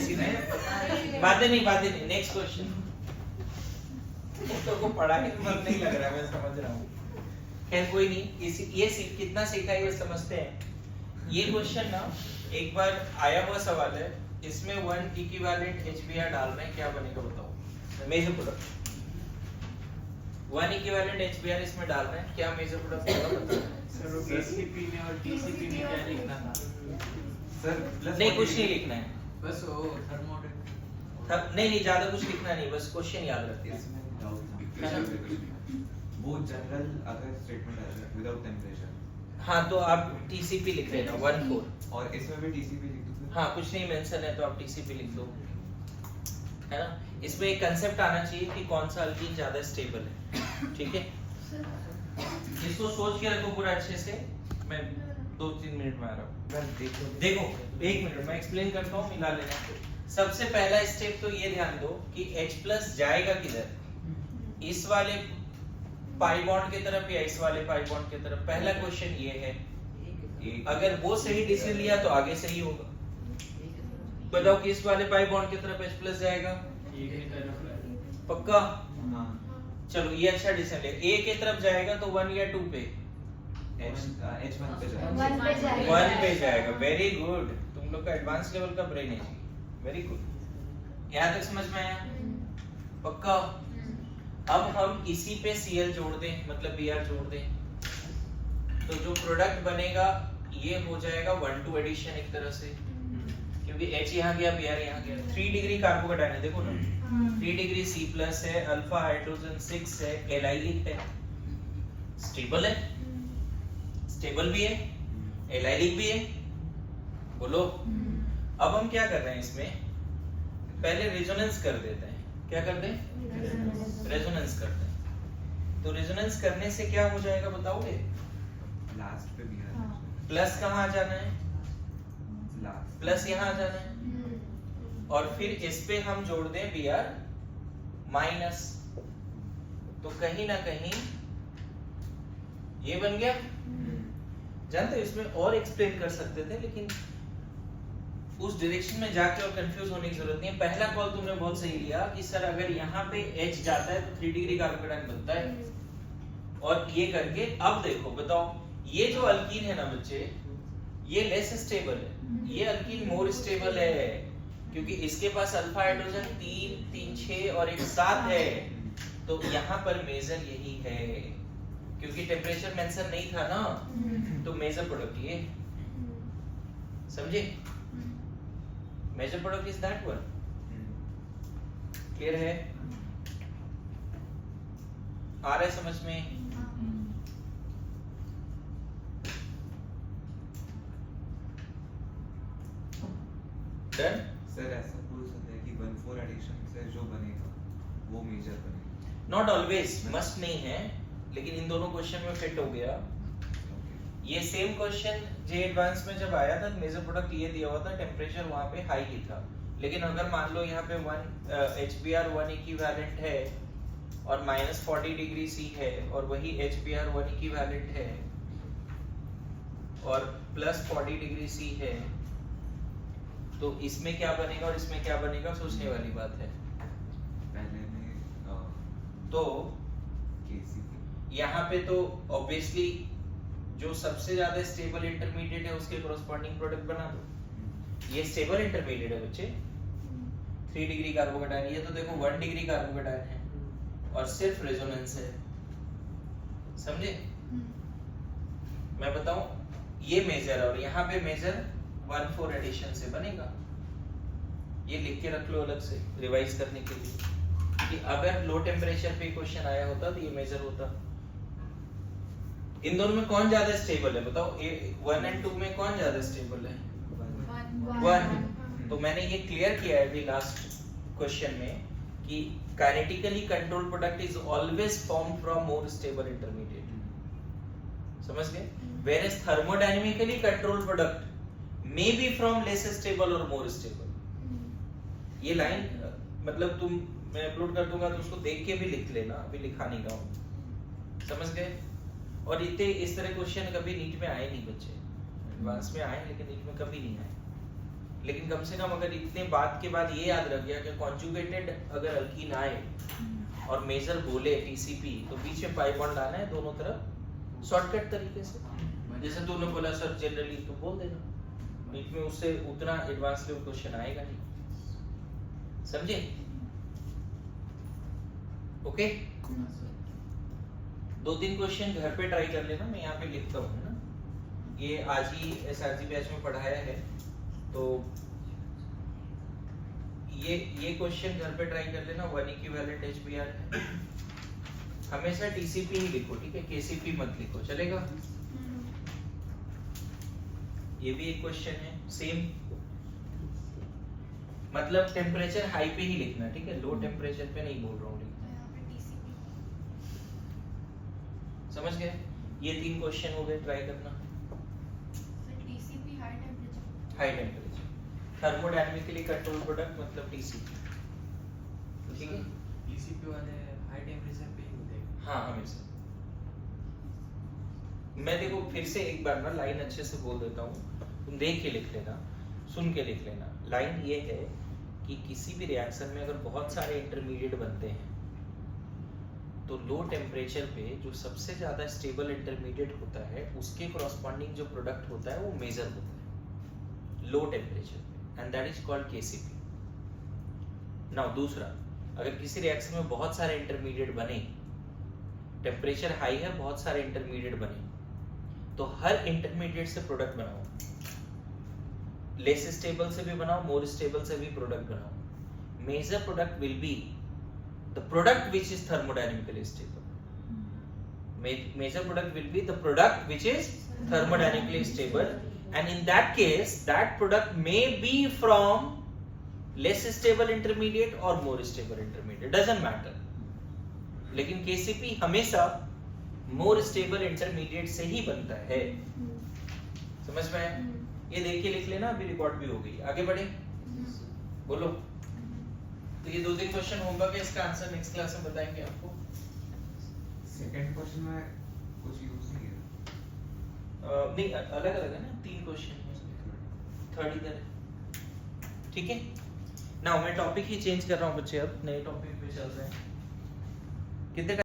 सीधा है। बातें नहीं। Next question. को पढ़ा के मन नहीं लग रहा है, मैं समझ रहा हूँ। खैर कोई नहीं, ये कितना सीखा है ये समझते हैं। ये क्वेश्चन ना एक बार आया हुआ सवाल है, इसमें 1 इक्विवेलेंट HBr डाल रहे हैं, क्या बनेगा बताओ। मेजर प्रोडक्ट 1 इक्विवेलेंट HBr इसमें डाल रहे हैं, क्या मेजर प्रोडक्ट होगा बताओ। सर TCP में और TCP में क्या लिखना था सर? नहीं कुछ नहीं लिखना है, बस वो थर्मोडायनामिक्स नहीं ज्यादा कुछ लिखना नहीं, बस क्वेश्चन याद रखते हैं। इसमें डाउट था वो जनरल अगर स्टेटमेंट है विदाउट टेंपरेचर, हाँ तो आप TCP लिख लेना 1-4, और इसमें भी TCP लिख दूं फिर? हाँ कुछ नहीं मेंशन है तो आप TCP लिख दो, है ना। इसमें एक कंसेप्ट आना चाहिए कि कौन सा अल्कीन ज्यादा स्टेबल है, ठीक है। इसको सोच के रखो पूरा अच्छे से, मैं 2-3 मिनट में आ रहा हूँ। देखो 1 मिनट मैं एक्सप्लेन करता हूँ, मिला लेना। सबसे पहला स्टेप तो ये ध्यान दो कि H+ जाएगा किधर, इस वाले पाई बॉन्ड की तरफ या इस वाले पाई बॉन्ड की तरफ। पहला क्वेश्चन ये है, अगर वो सही डिसीजन लिया तो आगे सही होगा। बताओ कि इस वाले पाई बॉन्ड की तरफ H+ जाएगा, पक्का। हाँ चलो ये अच्छा डिसीजन ले। A की तरफ जाएगा तो 1 या 2 पे, H1 पे जाएगा। 1 पे जाएगा। वेरी गुड, तुम लोग का एडवांस लेवल का ब्रेन है, वेरी गुड। यहाँ तक समझ में आया, पक्का। अब हम इसी पे Cl जोड़ दें, मतलब Br जोड़ दें, तो जो प्रोडक्ट बनेगा ये हो जाएगा 1-2 एडिशन एक तरह से, क्योंकि H यहाँ गया Br यहाँ गया। 3 डिग्री कार्बोकेटाइन है, देखो ना 3 डिग्री C+ है, अल्फा हाइड्रोजन 6 है, एलाइलिक है, स्टेबल है, स्टेबल भी है, एलाइलिक भी है, बोलो। अब हम क्या कर रहे हैं इसमें, पहले रेजोनेंस कर देते हैं। क्या कर दें? रेजोनेंस करते हैं। तो रेजोनेंस करने से क्या हो जाएगा बताओगे? लास्ट पे भी है। प्लस कहाँ आ जाना है? लास्ट प्लस यहाँ आ जाना है, और फिर इस पे हम जोड़ दें Br माइनस, तो कहीं ना कहीं ये बन गया। जानते हो इसमें और एक्सप्लेन कर सकते थे, लेकिन उस डायरेक्शन में जाके और कंफ्यूज होने की जरूरत नहीं है। पहला कॉल तुमने बहुत सही लिया कि सर अगर यहाँ पे H जाता है तो 3 डिग्री कार्बोकेटाइन बनता है, और ये करके अब देखो बताओ, ये जो अल्कीन है ना बच्चे, ये लेस स्टेबल है, ये अल्कीन मोर स्टेबल है, क्योंकि इसके पास अल्फा हाइड्रोजन 3-3-6 और एक 7 है। तो यहाँ पर मेजर यही है, क्योंकि टेम्परेचर मेंशन नहीं था ना, तो मेजर प्रोडक्ट ये, समझे? Major product is that one. Clear है? आ रहा है समझ में? डन? सर ऐसा बोल सकते हैं कि 1-4 एडिशन से जो बनेगा वो मेजर बनेगा। नॉट ऑलवेज, मस्ट नहीं है, लेकिन इन दोनों क्वेश्चन में फिट हो गया। ये सेम क्वेश्चन जे एडवांस में जब आया था, मेजर प्रोडक्ट ये दिया हुआ था, टेम्परेचर वहां पे हाई ही था। लेकिन अगर मान लो यहाँ पे 1 HBr 1 इक्विवेलेंट है और -40 डिग्री C है, और वही HBr 1 इक्विवेलेंट है और +40 डिग्री C है, तो इसमें क्या बनेगा और इसमें क्या बनेगा, सोचने वाली बात है। पहले में तो KCP यहाँ पे तो ऑब्वियसली जो सबसे ज्यादा स्टेबल इंटरमीडिएट है उसके कॉरस्पॉन्डिंग प्रोडक्ट बना दो। ये स्टेबल इंटरमीडिएट है बच्चे, 3 डिग्री कार्बोकेटाइन, ये तो देखो 1 डिग्री कार्बोकेटाइन है और सिर्फ रेजोनेंस है, समझे? मैं बताऊं, ये मेजर है और यहाँ पे मेजर 1-4 एडिशन से बनेगा। ये लिख के रख लो अलग से रिवाइज करने के लिए, कि अगर लो टेम्परेचर पे क्वेश्चन आया होता तो ये मेजर होता। इन दोनों में कौन ज्यादा स्टेबल है बताओ? 1 और 2 में कौन ज्यादा स्टेबल है? 1। तो मैंने ये क्लियर किया है अभी लास्ट क्वेश्चन में कि kinetically controlled product is always formed from more stable intermediate, समझ गए? whereas thermodynamically controlled product may be from less stable or more stable। ये लाइन मतलब तुम, मैं अपलोड कर दूंगा तो उसको देख के भी लिख लेना, अभी लिखा नहीं रहा हूँ, समझ गए? और इतने इस तरह क्वेश्चन कभी नीट में आए नहीं बच्चे, एडवांस में आए लेकिन नीट में कभी नहीं आए। लेकिन कम से कम अगर इतने बात के बाद ये याद रख गया कि कॉन्जुगेटेड अगर अल्कीन आए और मेजर बोले टीसीपी तो बीच में पाई बॉन्ड आना है दोनों तरफ शॉर्टकट तरीके से। जैसे तूने बोला सर जनरली तो बोल देना, बीच में उससे उतना एडवांस लेवल क्वेश्चन आएगा नहीं, समझे? ओके, 2-3 क्वेश्चन घर पे ट्राई कर लेना, मैं यहाँ पे लिखता हूँ ना, ये आज ही एसआरजी बैच में पढ़ाया है, तो ये क्वेश्चन घर पे ट्राई कर लेना। 1 इक्विवेलेंट एचबीआर है, हमेशा टीसीपी ही लिखो, ठीक है, केसीपी मत लिखो, चलेगा? ये भी एक क्वेश्चन है सेम, मतलब टेम्परेचर हाई पे ही लिखना, ठीक है, लो टेम्परेचर पे नहीं बोल रहा हूँ लिखना, समझ गए? ये 3 क्वेश्चन हो गए, ट्राई करना। High temperature thermodynamically control product मतलब टीसीपी, ठीक है? टीसीपी वाले हाई टेम्परेचर पे ही होते हैं। हाँ हमेशा। मैं देखो फिर से एक बार ना लाइन अच्छे से बोल देता हूँ, तुम देख के लिख लेना, सुन के लिख लेना। लाइन ये है कि किसी भी रिएक्शन में अगर बहुत सारे इंटरमीडिएट बनते हैं तो लो टेम्परेचर पे जो सबसे ज्यादा स्टेबल इंटरमीडिएट होता है उसके कॉरस्पॉन्डिंग जो प्रोडक्ट होता है वो मेजर होता है लो टेम्परेचर पे, and that is called KCP. Now दूसरा, अगर किसी रिएक्शन में बहुत सारे इंटरमीडिएट बने, टेम्परेचर हाई है, बहुत सारे इंटरमीडिएट बने, तो हर इंटरमीडिएट से प्रोडक्ट बनाओ, लेस स्टेबल से भी बनाओ, मोर स्टेबल से भी प्रोडक्ट बनाओ। Major product will be the product which is thermodynamically stable. Major product will be the product which is thermodynamically stable, and in that case that product may be from less stable intermediate or more stable intermediate, doesn't matter, लेकिन KCP हमेशा more stable intermediate से ही बनता है, समझ में आया? ये देख के लिख लेना, अभी रिकॉर्ड भी हो गई। आगे बढ़े, बोलो। तो ये 2-3 क्वेश्चन होगा कि इसका आंसर नेक्स्ट क्लास में बताएंगे आपको। सेकंड क्वेश्चन में कुछ यूज नहीं है, नहीं अलग अलग है ना, 3 क्वेश्चन है, थर्ड इधर है, ठीक है? नाउ मैं टॉपिक ही चेंज कर रहा हूँ बच्चे, अब नए टॉपिक पे चल रहे हैं। कितने